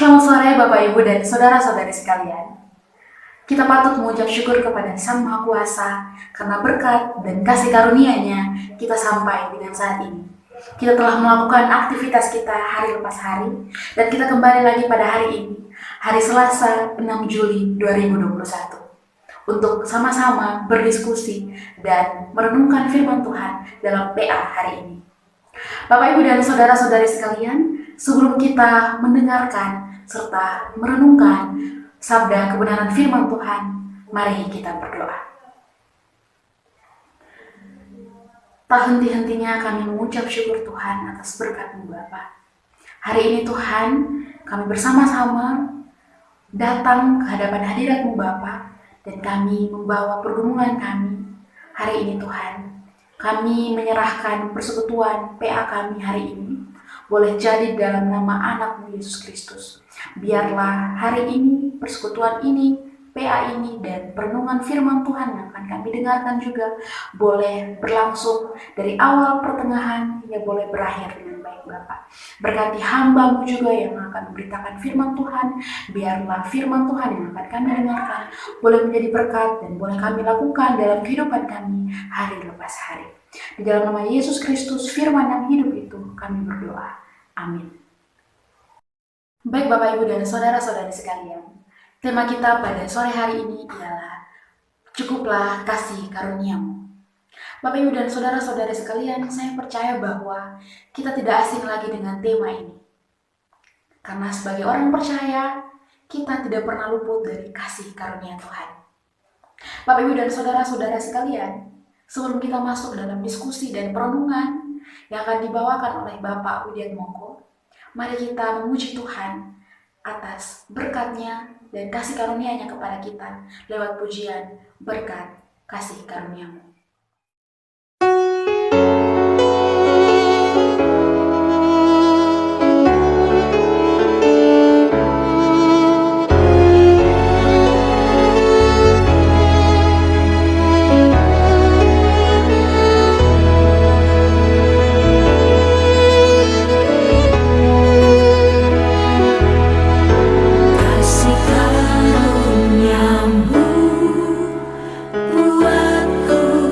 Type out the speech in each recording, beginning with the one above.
Selamat sore Bapak Ibu dan saudara-saudari sekalian. Kita patut mengucap syukur kepada Sang Maha Kuasa karena berkat dan kasih karunia-Nya kita sampai dengan saat ini. Kita telah melakukan aktivitas kita hari lepas hari dan kita kembali lagi pada hari ini, hari Selasa 6 Juli 2021 untuk sama-sama berdiskusi dan merenungkan firman Tuhan dalam PA hari ini. Bapak Ibu dan saudara-saudari sekalian, sebelum kita mendengarkan serta merenungkan sabda kebenaran firman Tuhan, mari kita berdoa. Tak henti-hentinya kami mengucap syukur Tuhan atas berkat-Mu Bapa. Hari ini Tuhan, kami bersama-sama datang ke hadapan hadirat-Mu Bapa, dan kami membawa pergumulan kami. Hari ini Tuhan, kami menyerahkan persekutuan PA kami hari ini, boleh jadi dalam nama anak-Mu Yesus Kristus. Biarlah hari ini, persekutuan ini, PA ini, dan perenungan firman Tuhan yang akan kami dengarkan juga boleh berlangsung dari awal pertengahan hingga boleh berakhir dengan baik Bapak. Berkati hamba-Mu juga yang akan memberitakan firman Tuhan. Biarlah firman Tuhan yang akan kami dengarkan boleh menjadi berkat dan boleh kami lakukan dalam kehidupan kami hari lepas hari. Di dalam nama Yesus Kristus, firman yang hidup itu, kami berdoa. Amin. Baik Bapak Ibu dan saudara-saudari sekalian, tema kita pada sore hari ini ialah cukuplah kasih karunia-Mu. Bapak Ibu dan saudara-saudari sekalian, saya percaya bahwa kita tidak asing lagi dengan tema ini. Karena sebagai orang percaya, kita tidak pernah luput dari kasih karunia Tuhan. Bapak Ibu dan saudara-saudara sekalian, sebelum kita masuk dalam diskusi dan perenungan yang akan dibawakan oleh Bapak Widiatmoko, mari kita memuji Tuhan atas berkat-Nya dan kasih karunia-Nya kepada kita lewat pujian berkat kasih karunia-Mu. Kasih karuniamu buatku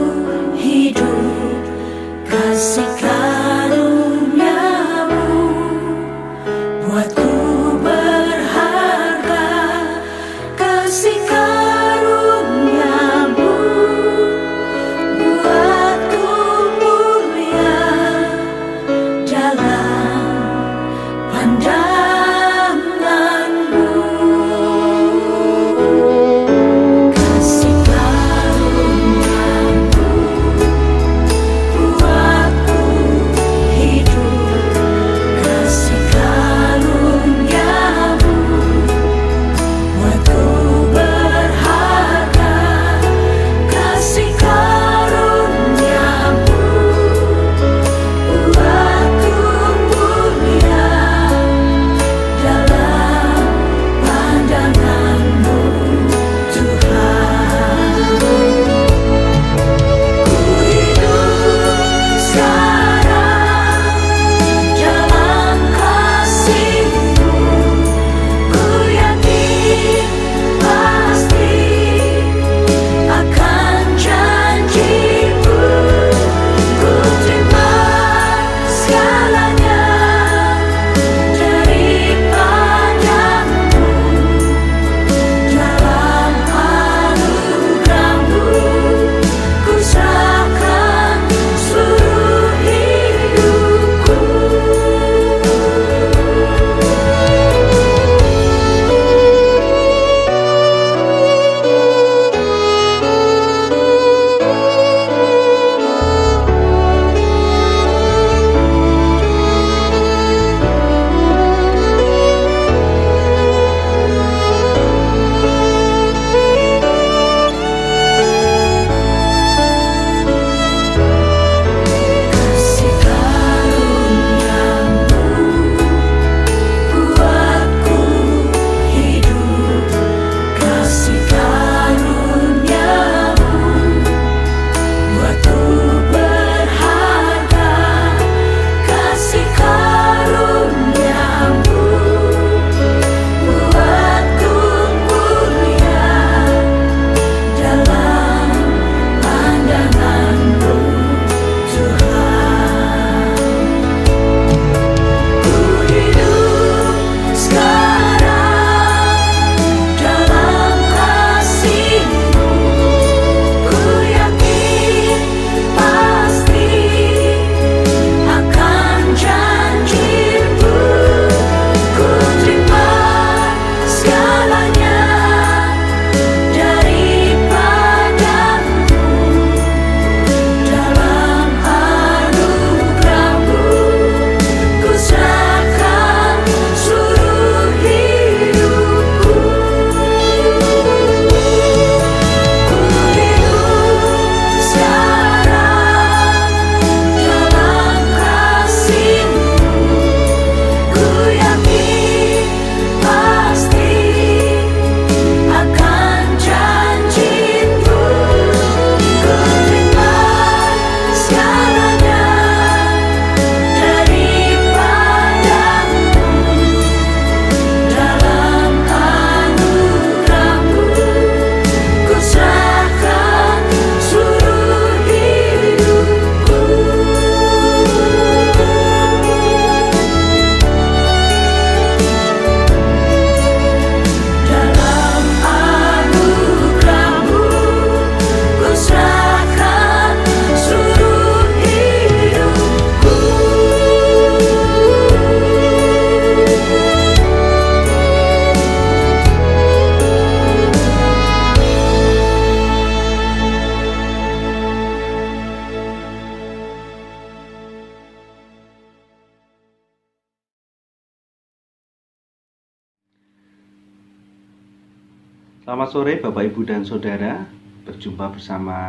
Selamat sore Bapak Ibu dan Saudara, berjumpa bersama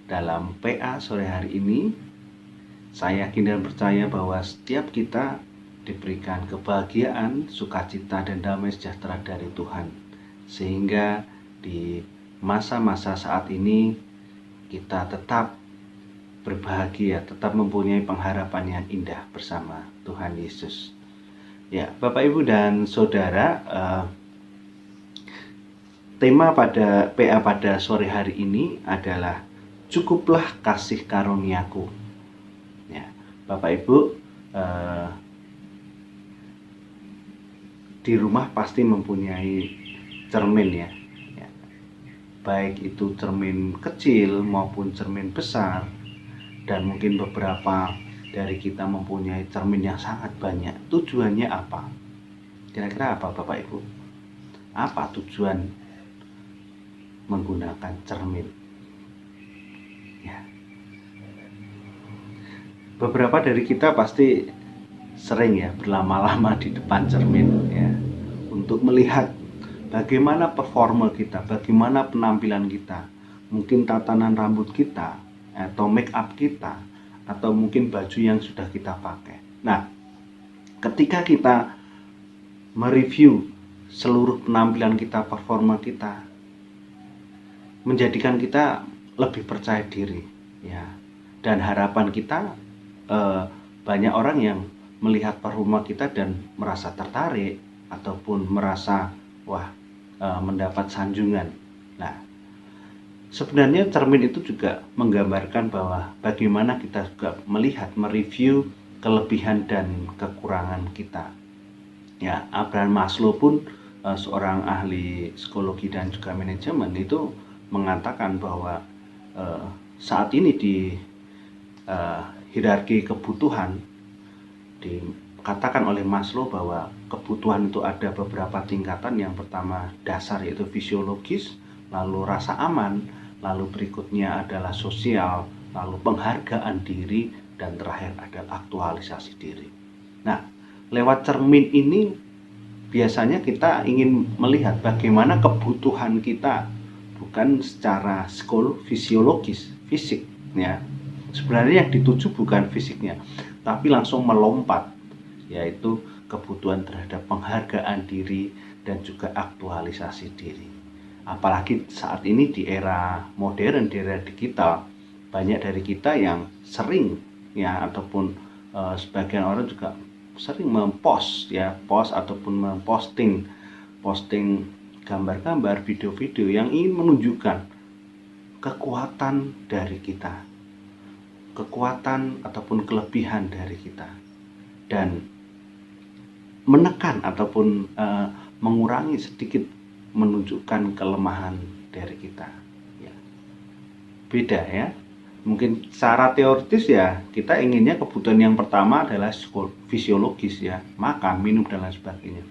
dalam PA sore hari ini. Saya yakin dan percaya bahwa setiap kita diberikan kebahagiaan, sukacita dan damai sejahtera dari Tuhan. Sehingga di masa-masa saat ini kita tetap berbahagia, tetap mempunyai pengharapan yang indah bersama Tuhan Yesus. Ya, Bapak Ibu dan Saudara, tema pada PA pada sore hari ini adalah cukuplah kasih karuniaku. Ya, Bapak Ibu di rumah pasti mempunyai cermin ya. Baik itu cermin kecil maupun cermin besar, dan mungkin beberapa dari kita mempunyai cermin yang sangat banyak. Tujuannya apa? Kira-kira apa Bapak Ibu? Apa tujuan menggunakan cermin? Ya. Beberapa dari kita pasti sering ya berlama-lama di depan cermin ya, untuk melihat bagaimana performa kita, bagaimana penampilan kita, mungkin tatanan rambut kita, atau make up kita, atau mungkin baju yang sudah kita pakai. Nah, ketika kita mereview seluruh penampilan kita, performa kita, menjadikan kita lebih percaya diri ya, dan harapan kita banyak orang yang melihat performa kita dan merasa tertarik ataupun merasa mendapat sanjungan. Nah, sebenarnya cermin itu juga menggambarkan bahwa bagaimana kita juga melihat, mereview kelebihan dan kekurangan kita. Ya, Abraham Maslow pun seorang ahli psikologi dan juga manajemen itu mengatakan bahwa saat ini di hierarki kebutuhan dikatakan oleh Maslow bahwa kebutuhan itu ada beberapa tingkatan. Yang pertama dasar, yaitu fisiologis, lalu rasa aman, lalu berikutnya adalah sosial, lalu penghargaan diri, dan terakhir adalah aktualisasi diri. Nah, lewat cermin ini biasanya kita ingin melihat bagaimana kebutuhan kita, bukan secara fisiologis, fisik ya. Sebenarnya yang dituju bukan fisiknya, tapi langsung melompat, yaitu kebutuhan terhadap penghargaan diri dan juga aktualisasi diri. Apalagi saat ini di era modern, di era digital, banyak dari kita yang sering ya, ataupun sebagian orang juga sering mempost ya, post ataupun memposting gambar-gambar, video-video yang ingin menunjukkan kekuatan dari kita, kekuatan ataupun kelebihan dari kita, dan menekan ataupun mengurangi sedikit, menunjukkan kelemahan dari kita ya. Beda ya, mungkin secara teoritis ya kita inginnya kebutuhan yang pertama adalah fisiologis ya, makan, minum dan lain sebagainya.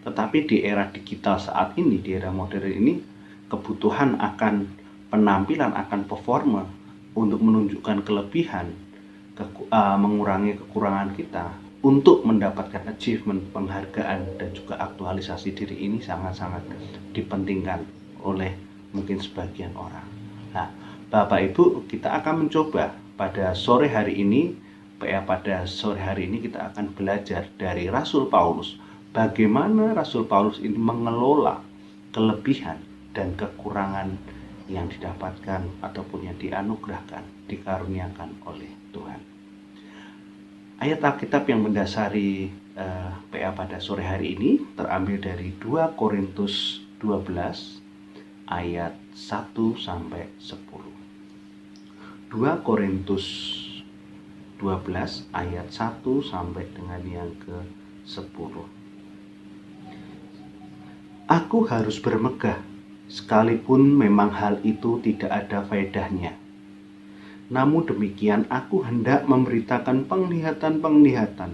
Tetapi di era digital saat ini, di era modern ini, kebutuhan akan penampilan, akan performa, untuk menunjukkan kelebihan, mengurangi kekurangan kita, untuk mendapatkan achievement, penghargaan, dan juga aktualisasi diri ini sangat-sangat dipentingkan oleh mungkin sebagian orang. Nah, Bapak Ibu, kita akan mencoba pada sore hari ini, pada sore hari ini kita akan belajar dari Rasul Paulus, bagaimana Rasul Paulus ini mengelola kelebihan dan kekurangan yang didapatkan ataupun yang dianugerahkan, dikaruniakan oleh Tuhan. Ayat Alkitab yang mendasari PA pada sore hari ini terambil dari 2 Korintus 12 ayat 1 sampai 10. 2 Korintus 12 ayat 1 sampai dengan yang ke-10. Aku harus bermegah, sekalipun memang hal itu tidak ada faedahnya. Namun demikian aku hendak memberitakan penglihatan-penglihatan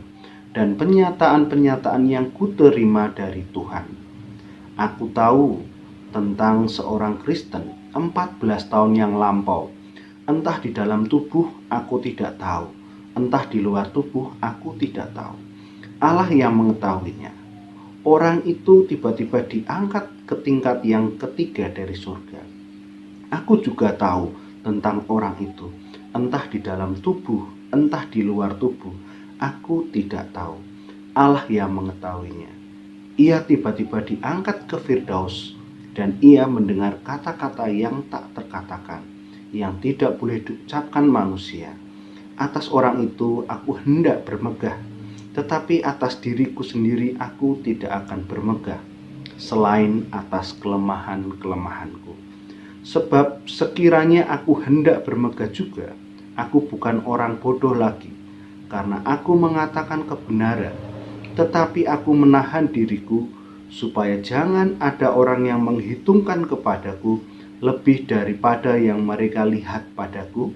dan penyataan-penyataan yang kuterima dari Tuhan. Aku tahu tentang seorang Kristen 14 tahun yang lampau. Entah di dalam tubuh aku tidak tahu, entah di luar tubuh aku tidak tahu. Allah yang mengetahuinya. orang itu tiba-tiba diangkat ke tingkat yang ketiga dari surga. Aku juga tahu tentang orang itu, entah di dalam tubuh, entah di luar tubuh. Aku tidak tahu. Allah yang mengetahuinya. Ia tiba-tiba diangkat ke Firdaus, dan ia mendengar kata-kata yang tak terkatakan, yang tidak boleh diucapkan manusia. Atas orang itu aku hendak bermegah, tetapi atas diriku sendiri aku tidak akan bermegah, selain atas kelemahan-kelemahanku. Sebab sekiranya aku hendak bermegah juga, aku bukan orang bodoh lagi, karena aku mengatakan kebenaran, tetapi aku menahan diriku, supaya jangan ada orang yang menghitungkan kepadaku lebih daripada yang mereka lihat padaku,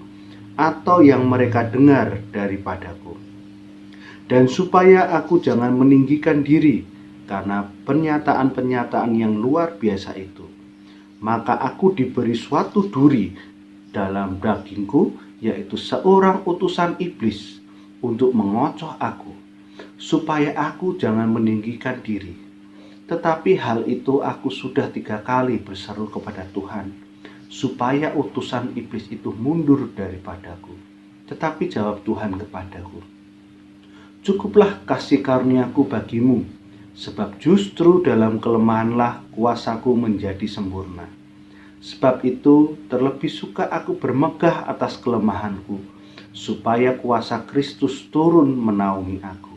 atau yang mereka dengar daripadaku. Dan supaya aku jangan meninggikan diri karena pernyataan-pernyataan yang luar biasa itu, maka aku diberi suatu duri dalam dagingku, yaitu seorang utusan iblis untuk mengocoh aku, supaya aku jangan meninggikan diri. Tetapi hal itu aku sudah 3 kali berseru kepada Tuhan, supaya utusan iblis itu mundur daripadaku. Tetapi jawab Tuhan kepadaku, cukuplah kasih karuniaku bagimu, sebab justru dalam kelemahanlah kuasaku menjadi sempurna. Sebab itu terlebih suka aku bermegah atas kelemahanku, supaya kuasa Kristus turun menaungi aku.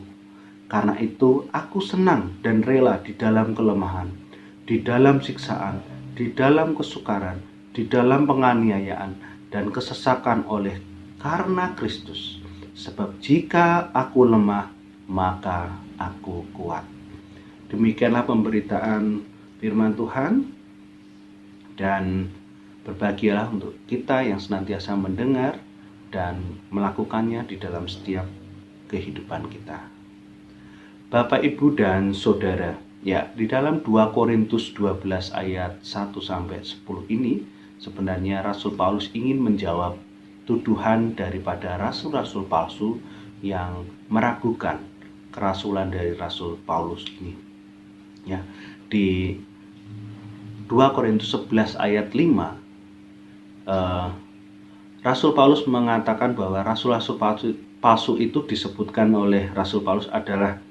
Karena itu aku senang dan rela di dalam kelemahan, di dalam siksaan, di dalam kesukaran, di dalam penganiayaan dan kesesakan oleh karena Kristus. Sebab jika aku lemah, maka aku kuat. Demikianlah pemberitaan firman Tuhan, dan berbahagialah untuk kita yang senantiasa mendengar dan melakukannya di dalam setiap kehidupan kita. Bapak, Ibu, dan Saudara, ya, di dalam 2 Korintus 12 ayat 1-10 ini sebenarnya Rasul Paulus ingin menjawab tuduhan daripada rasul-rasul palsu yang meragukan kerasulan dari Rasul Paulus ini. Ya, di 2 Korintus 11 ayat 5, Rasul Paulus mengatakan bahwa rasul-rasul palsu itu disebutkan oleh Rasul Paulus adalah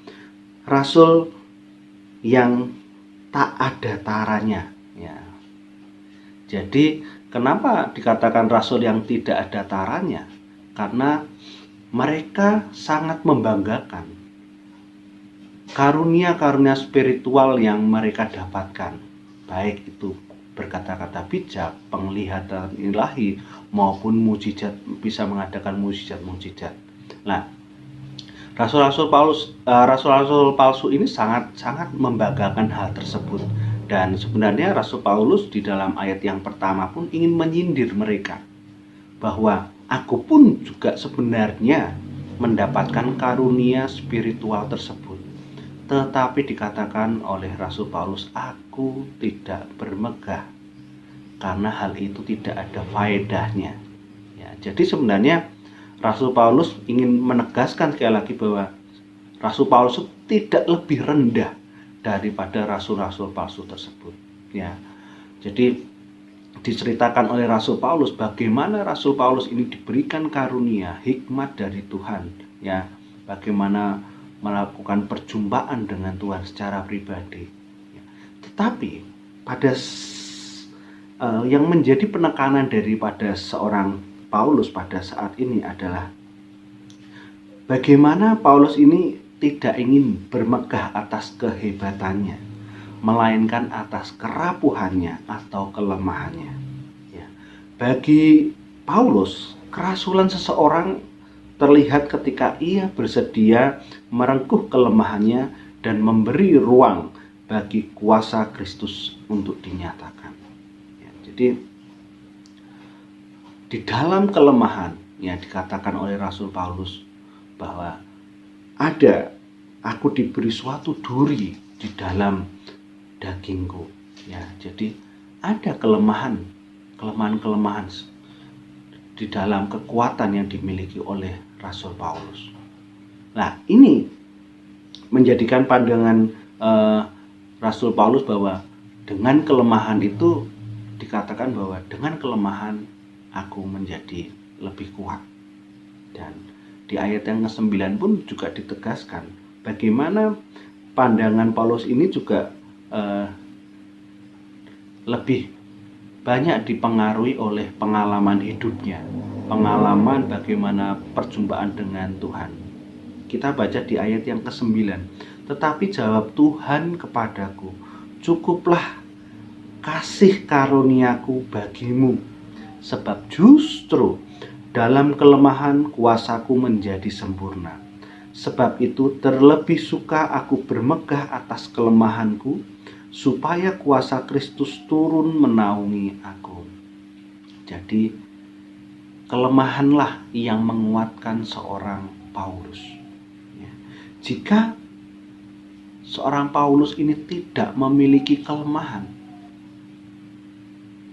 rasul yang tak ada taranya. Ya. Jadi kenapa dikatakan rasul yang tidak ada taranya? Karena mereka sangat membanggakan karunia-karunia spiritual yang mereka dapatkan, baik itu berkata-kata bijak, penglihatan ilahi, maupun mukjizat, bisa mengadakan mukjizat-mukjizat. Nah, rasul-rasul palsu ini sangat membanggakan hal tersebut. Dan sebenarnya Rasul Paulus di dalam ayat yang pertama pun ingin menyindir mereka bahwa aku pun juga sebenarnya mendapatkan karunia spiritual tersebut. Tetapi dikatakan oleh Rasul Paulus, aku tidak bermegah karena hal itu tidak ada faedahnya. Ya, jadi sebenarnya Rasul Paulus ingin menegaskan sekali lagi bahwa Rasul Paulus tidak lebih rendah daripada rasul-rasul palsu tersebut. Ya, jadi diceritakan oleh Rasul Paulus bagaimana Rasul Paulus ini diberikan karunia hikmat dari Tuhan, ya, bagaimana melakukan perjumpaan dengan Tuhan secara pribadi. Ya. Tetapi pada yang menjadi penekanan daripada seorang Paulus pada saat ini adalah bagaimana Paulus ini tidak ingin bermegah atas kehebatannya, melainkan atas kerapuhannya atau kelemahannya. Ya. Bagi Paulus, kerasulan seseorang terlihat ketika ia bersedia merengkuh kelemahannya dan memberi ruang bagi kuasa Kristus untuk dinyatakan. Ya, jadi di dalam kelemahan, ya, dikatakan oleh Rasul Paulus bahwa aku diberi suatu duri di dalam dagingku. Ya, jadi ada kelemahan di dalam kekuatan yang dimiliki oleh Rasul Paulus. Nah, ini menjadikan pandangan Rasul Paulus bahwa dengan kelemahan itu dikatakan bahwa dengan kelemahan aku menjadi lebih kuat. Dan di ayat yang ke-9 pun juga ditegaskan bagaimana pandangan Paulus ini juga lebih banyak dipengaruhi oleh pengalaman hidupnya, pengalaman bagaimana perjumpaan dengan Tuhan. Kita baca di ayat yang ke-9, tetapi jawab Tuhan kepadaku, cukuplah kasih karuniaku bagimu, sebab justru dalam kelemahan kuasaku menjadi sempurna. Sebab itu terlebih suka aku bermegah atas kelemahanku, supaya kuasa Kristus turun menaungi aku. Jadi kelemahanlah yang menguatkan seorang Paulus. Jika seorang Paulus ini tidak memiliki kelemahan,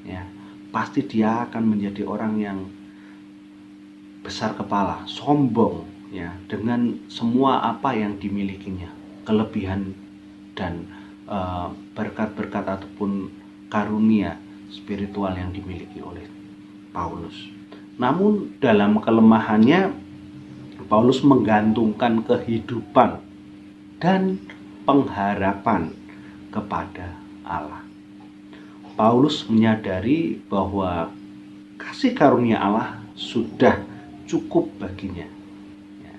ya, pasti dia akan menjadi orang yang besar kepala, sombong, ya, dengan semua apa yang dimilikinya, kelebihan dan berkat-berkat ataupun karunia spiritual yang dimiliki oleh Paulus. Namun dalam kelemahannya, Paulus menggantungkan kehidupan dan pengharapan kepada Allah. Paulus menyadari bahwa kasih karunia Allah sudah cukup baginya, ya,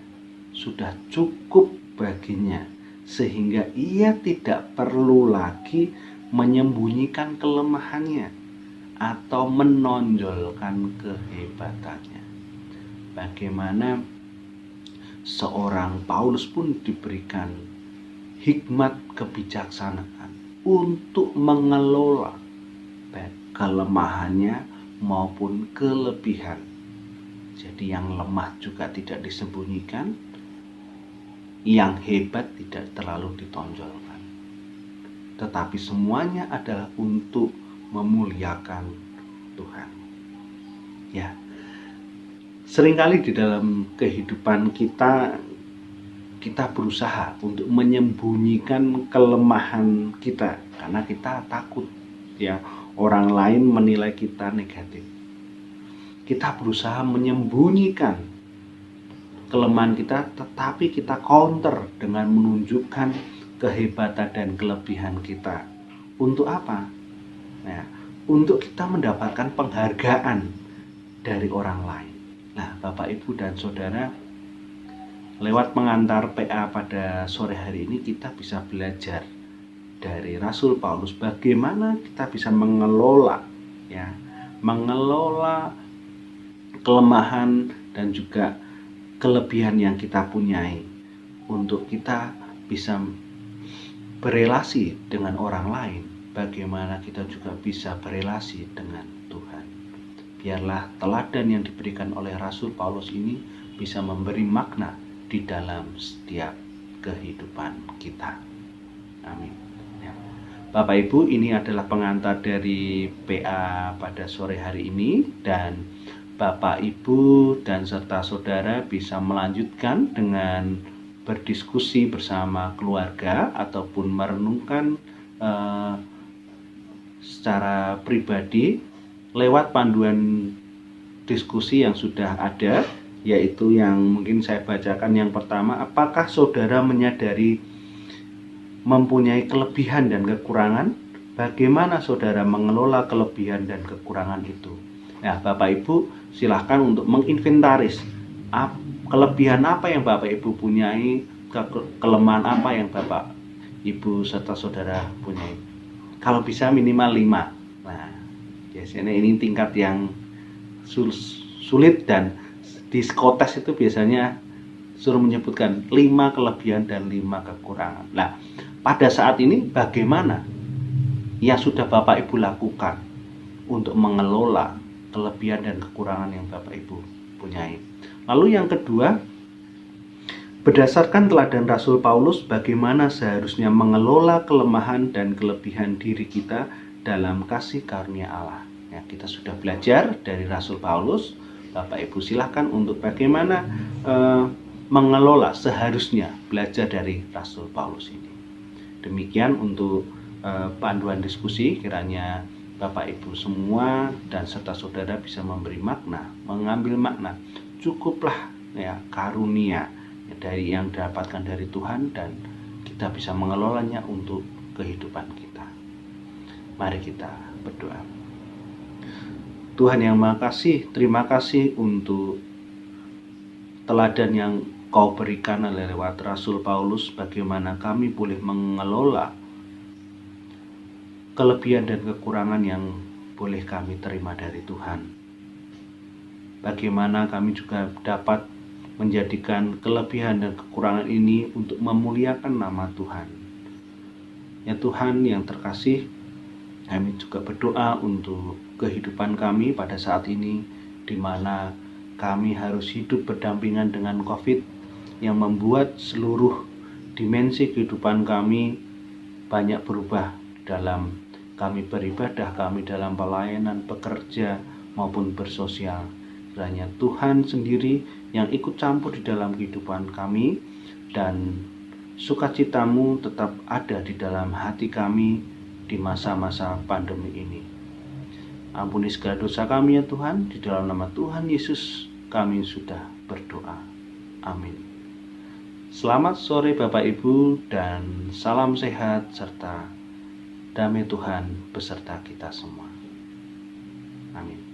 sudah cukup baginya, sehingga ia tidak perlu lagi menyembunyikan kelemahannya atau menonjolkan kehebatannya. Bagaimana seorang Paulus pun diberikan hikmat kebijaksanaan untuk mengelola baik kelemahannya maupun kelebihan. Jadi yang lemah juga tidak disembunyikan, yang hebat tidak terlalu ditonjolkan, tetapi semuanya adalah untuk memuliakan Tuhan. Ya, seringkali di dalam kehidupan kita berusaha untuk menyembunyikan kelemahan kita karena kita takut, ya, orang lain menilai kita negatif. Kita berusaha menyembunyikan kelemahan kita, tetapi kita counter dengan menunjukkan kehebatan dan kelebihan kita. Untuk apa? Nah, untuk kita mendapatkan penghargaan dari orang lain. Nah, Bapak, Ibu, dan Saudara, lewat pengantar PA pada sore hari ini kita bisa belajar dari Rasul Paulus bagaimana kita bisa mengelola kelemahan dan juga kelebihan yang kita punyai untuk kita bisa berelasi dengan orang lain. Bagaimana kita juga bisa berelasi dengan Tuhan. Biarlah teladan yang diberikan oleh Rasul Paulus ini bisa memberi makna di dalam setiap kehidupan kita. Amin. Ya. Bapak Ibu, ini adalah pengantar dari PA pada sore hari ini, dan Bapak, Ibu, dan serta saudara bisa melanjutkan dengan berdiskusi bersama keluarga ataupun merenungkan secara pribadi lewat panduan diskusi yang sudah ada, yaitu yang mungkin saya bacakan. Yang pertama, apakah saudara menyadari mempunyai kelebihan dan kekurangan? Bagaimana saudara mengelola kelebihan dan kekurangan itu? Nah, Bapak Ibu, silahkan untuk menginventaris kelebihan apa yang Bapak Ibu punyai, kelemahan apa yang Bapak Ibu serta saudara punyai. Kalau bisa minimal 5. Nah, biasanya ini tingkat yang sulit, dan di psikotes itu biasanya suruh menyebutkan 5 kelebihan dan 5 kekurangan. Nah, pada saat ini bagaimana yang sudah Bapak Ibu lakukan untuk mengelola kelebihan dan kekurangan yang Bapak Ibu punyai. Lalu yang kedua, berdasarkan teladan Rasul Paulus, bagaimana seharusnya mengelola kelemahan dan kelebihan diri kita dalam kasih karunia Allah. Ya, kita sudah belajar dari Rasul Paulus. Bapak Ibu silahkan untuk bagaimana mengelola, seharusnya belajar dari Rasul Paulus ini. Demikian untuk panduan diskusi, kiranya Bapak Ibu semua dan serta saudara bisa memberi makna, mengambil makna. Cukuplah ya karunia dari yang didapatkan dari Tuhan dan kita bisa mengelolanya untuk kehidupan kita. Mari kita berdoa. Tuhan yang Maha Kasih, terima kasih untuk teladan yang Kau berikan lewat Rasul Paulus, bagaimana kami boleh mengelola kelebihan dan kekurangan yang boleh kami terima dari Tuhan. Bagaimana kami juga dapat menjadikan kelebihan dan kekurangan ini untuk memuliakan nama Tuhan. Ya Tuhan yang terkasih, kami juga berdoa untuk kehidupan kami pada saat ini, di mana kami harus hidup berdampingan dengan COVID yang membuat seluruh dimensi kehidupan kami banyak berubah dalam kami beribadah, kami dalam pelayanan, bekerja, maupun bersosial. Kiranya Tuhan sendiri yang ikut campur di dalam kehidupan kami, dan sukacitamu tetap ada di dalam hati kami di masa-masa pandemi ini. Ampuni segala dosa kami ya Tuhan, di dalam nama Tuhan Yesus kami sudah berdoa. Amin. Selamat sore Bapak Ibu, dan salam sehat serta damai Tuhan beserta kita semua. Amin.